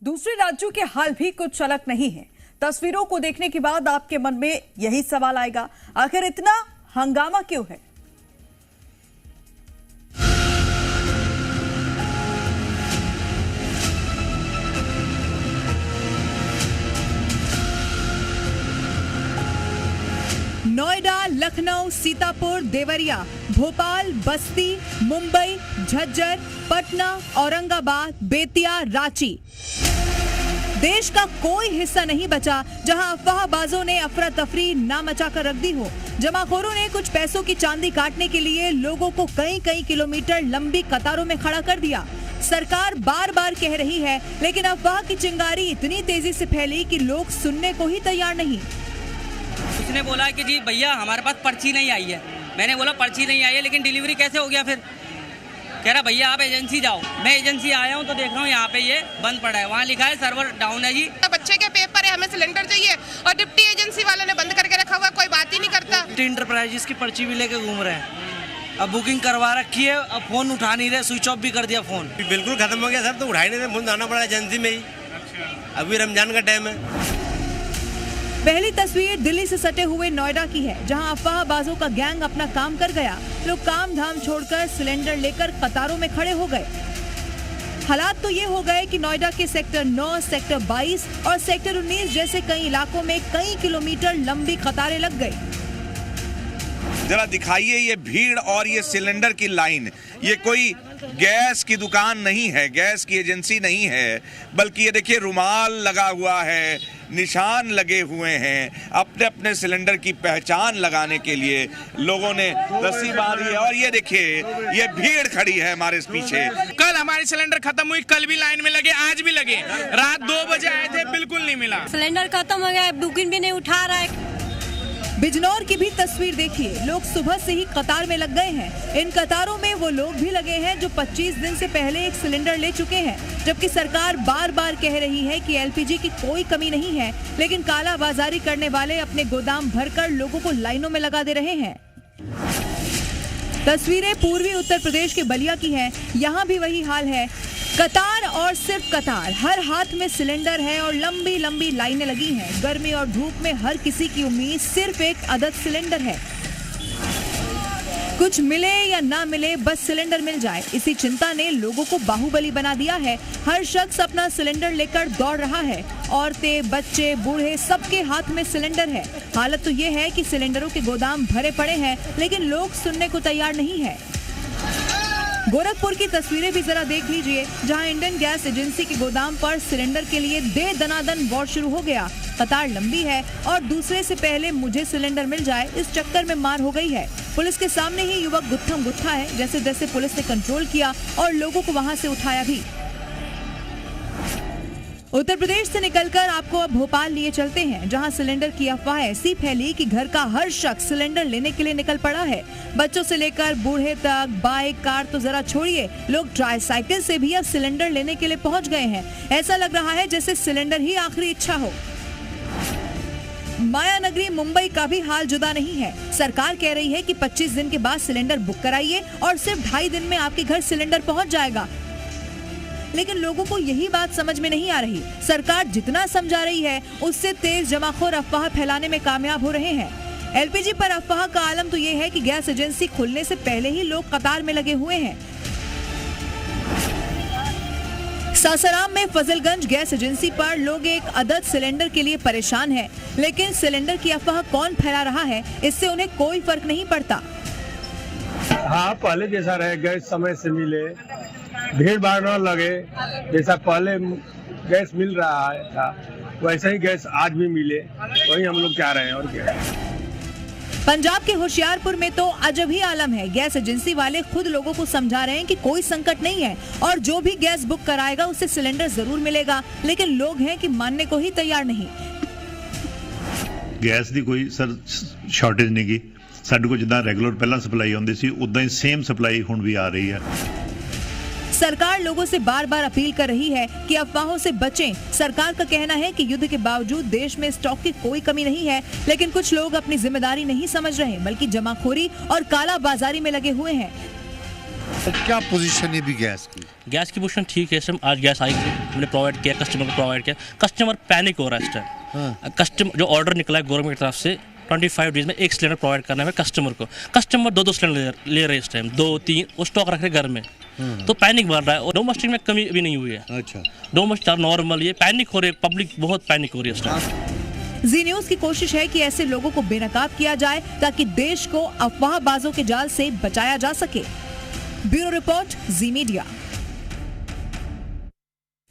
दूसरे राज्यों के हाल भी कुछ अलग नहीं है। तस्वीरों को देखने के बाद आपके मन में यही सवाल आएगा, आखिर इतना हंगामा क्यों है? नोएडा, लखनऊ, सीतापुर, देवरिया, भोपाल, बस्ती, मुंबई, झज्जर, पटना, औरंगाबाद, बेतिया, रांची, देश का कोई हिस्सा नहीं बचा जहां अफवाहबाजों ने अफरा तफरी ना मचाकर रख दी हो। जमाखोरों ने कुछ पैसों की चांदी काटने के लिए लोगों को कई किलोमीटर लंबी कतारों में खड़ा कर दिया। सरकार बार बार कह रही है, लेकिन अफवाह की चिंगारी इतनी तेजी से फैली कि लोग सुनने को ही तैयार नहीं। उसने बोला कि जी भैया हमारे पास पर्ची नहीं आई है। मैंने बोला पर्ची नहीं आई है, लेकिन डिलीवरी कैसे हो गया? फिर कह रहा भैया आप एजेंसी जाओ। मैं एजेंसी आया हूँ तो देख रहा हूँ यहाँ पे ये बंद पड़ा है, वहाँ लिखा है सर्वर डाउन है जी। बच्चे के पेपर है, हमें सिलेंडर चाहिए और डिप्टी एजेंसी वालों ने बंद करके रखा हुआ, कोई बात ही नहीं करता। इंटरप्राइजेस की पर्ची भी लेके घूम रहे हैं। अब बुकिंग करवा रखी है, अब फोन उठा नहीं रहे, स्विच ऑफ भी कर दिया फोन। बिल्कुल खत्म हो गया सर, तो उठा ही नहीं रहे, फोन आना पड़ा एजेंसी में ही। अभी रमजान का टाइम है। पहली तस्वीर दिल्ली से सटे हुए नोएडा की है, जहां अफवाहबाजों का गैंग अपना काम कर गया। लोग काम धाम छोड़कर सिलेंडर लेकर कतारों में खड़े हो गए। हालात तो ये हो गए कि नोएडा के सेक्टर 9, सेक्टर 22 और सेक्टर 19 जैसे कई इलाकों में कई किलोमीटर लंबी कतारें लग गई। जरा दिखाइए ये भीड़ और ये सिलेंडर की लाइन। ये कोई गैस की दुकान नहीं है, गैस की एजेंसी नहीं है, बल्कि ये देखिए रुमाल लगा हुआ है, निशान लगे हुए हैं। अपने अपने सिलेंडर की पहचान लगाने के लिए लोगों ने रस्सी बांधी है और ये देखिए ये भीड़ खड़ी है हमारे पीछे। कल हमारी सिलेंडर खत्म हुई, कल भी लाइन में लगे, आज भी लगे। रात 2 बजे आए थे, बिल्कुल नहीं मिला। सिलेंडर खत्म हो गया, बुकिंग भी नहीं उठा रहा है। बिजनौर की भी तस्वीर देखिए, लोग सुबह से ही कतार में लग गए हैं। इन कतारों में वो लोग भी लगे हैं जो 25 दिन से पहले एक सिलेंडर ले चुके हैं, जबकि सरकार बार बार कह रही है कि एलपीजी की कोई कमी नहीं है, लेकिन कालाबाजारी करने वाले अपने गोदाम भरकर लोगों को लाइनों में लगा दे रहे हैं। तस्वीरें पूर्वी उत्तर प्रदेश के बलिया की हैं। यहाँ भी वही हाल है, कतार और सिर्फ कतार। हर हाथ में सिलेंडर है और लंबी लंबी लाइनें लगी हैं। गर्मी और धूप में हर किसी की उम्मीद सिर्फ एक अदद सिलेंडर है। कुछ मिले या ना मिले, बस सिलेंडर मिल जाए, इसी चिंता ने लोगों को बाहुबली बना दिया है। हर शख्स अपना सिलेंडर लेकर दौड़ रहा है। औरतें, बच्चे, बूढ़े, सबके हाथ में सिलेंडर है। हालत तो ये है कि सिलेंडरों के गोदाम भरे पड़े हैं, लेकिन लोग सुनने को तैयार नहीं है। गोरखपुर की तस्वीरें भी जरा देख लीजिए, जहां इंडियन गैस एजेंसी के गोदाम पर सिलेंडर के लिए दे दनादन वॉर शुरू हो गया। कतार लंबी है और दूसरे से पहले मुझे सिलेंडर मिल जाए, इस चक्कर में मार हो गई है। पुलिस के सामने ही युवक गुत्थम गुत्था है। जैसे जैसे पुलिस ने कंट्रोल किया और लोगों को वहां से उठाया भी। उत्तर प्रदेश से निकलकर आपको अब भोपाल लिए चलते हैं, जहां सिलेंडर की अफवाह ऐसी फैली कि घर का हर शख्स सिलेंडर लेने के लिए निकल पड़ा है। बच्चों से लेकर बूढ़े तक, बाइक, कार तो जरा छोड़िए, लोग ट्राईसाइकिल से भी अब सिलेंडर लेने के लिए पहुंच गए हैं। ऐसा लग रहा है जैसे सिलेंडर ही आखिरी इच्छा हो। माया नगरी मुंबई का भी हाल जुदा नहीं है। सरकार कह रही है कि 25 दिन के बाद सिलेंडर बुक कराइए और सिर्फ 2.5 दिन में आपके घर सिलेंडर पहुंच जाएगा, लेकिन लोगों को यही बात समझ में नहीं आ रही। सरकार जितना समझा रही है, उससे तेज जमाखोर अफवाह फैलाने में कामयाब हो रहे हैं। एलपीजी पर अफवाह का आलम तो ये है कि गैस एजेंसी खुलने से पहले ही लोग कतार में लगे हुए हैं। सासाराम में फजलगंज गैस एजेंसी पर लोग एक अदद सिलेंडर के लिए परेशान हैं, लेकिन सिलेंडर की अफवाह कौन फैला रहा है, इससे उन्हें कोई फर्क नहीं पड़ता। हाँ, पहले जैसा रहे, गैस समय से मिले, भीड़ भाड़ न लगे। जैसा पहले गैस मिल रहा था, वैसा ही गैस आज भी मिले, वही हम लोग चाह रहे हैं। और क्या, पंजाब के होशियारपुर में तो अजब ही आलम है। गैस एजेंसी वाले खुद लोगों को समझा रहे हैं कि कोई संकट नहीं है और जो भी गैस बुक कराएगा उसे सिलेंडर जरूर मिलेगा, लेकिन लोग हैं कि मानने को ही तैयार नहीं। गैस की कोई सर शॉर्टेज नहीं की, साडे को जिद्दां रेगुलर पहला सप्लाई आउंदी सी, उदां ही सेम सप्लाई हुण भी आ रही है। सरकार लोगों से बार बार अपील कर रही है कि अफवाहों से बचें। सरकार का कहना है कि युद्ध के बावजूद देश में स्टॉक की कोई कमी नहीं है, लेकिन कुछ लोग अपनी जिम्मेदारी नहीं समझ रहे, बल्कि जमाखोरी और काला बाजारी में लगे हुए हैं। तो क्या पोजीशन है भी गैस की पोजीशन ठीक है। सर आज गैस आई थी, हमने प्रोवाइड किया, कस्टमर को प्रोवाइड किया। कस्टमर पैनिक हो रहा है इस टाइम। कस्टमर जो ऑर्डर निकला है गवर्नमेंट की तरफ से 25 डेज में 1 सिलेंडर प्रोवाइड करना है कस्टमर को। कस्टमर 2-2 सिलेंडर ले रहे हैं इस टाइम, 2-3 वो स्टॉक रख रहे घर में। तो पैनिक बढ़ रहा है और डोमेस्टिक में कमी अभी नहीं हुई है। अच्छा, डोमेस्टिक नॉर्मल, ये पैनिक हो रही है, पब्लिक बहुत पैनिक हो रही है इस टाइम। जी न्यूज की कोशिश है कि ऐसे लोगों को बेनकाब किया जाए ताकि देश को अफवाहबाजों के जाल से बचाया जा सके। ब्यूरो रिपोर्ट, जी मीडिया।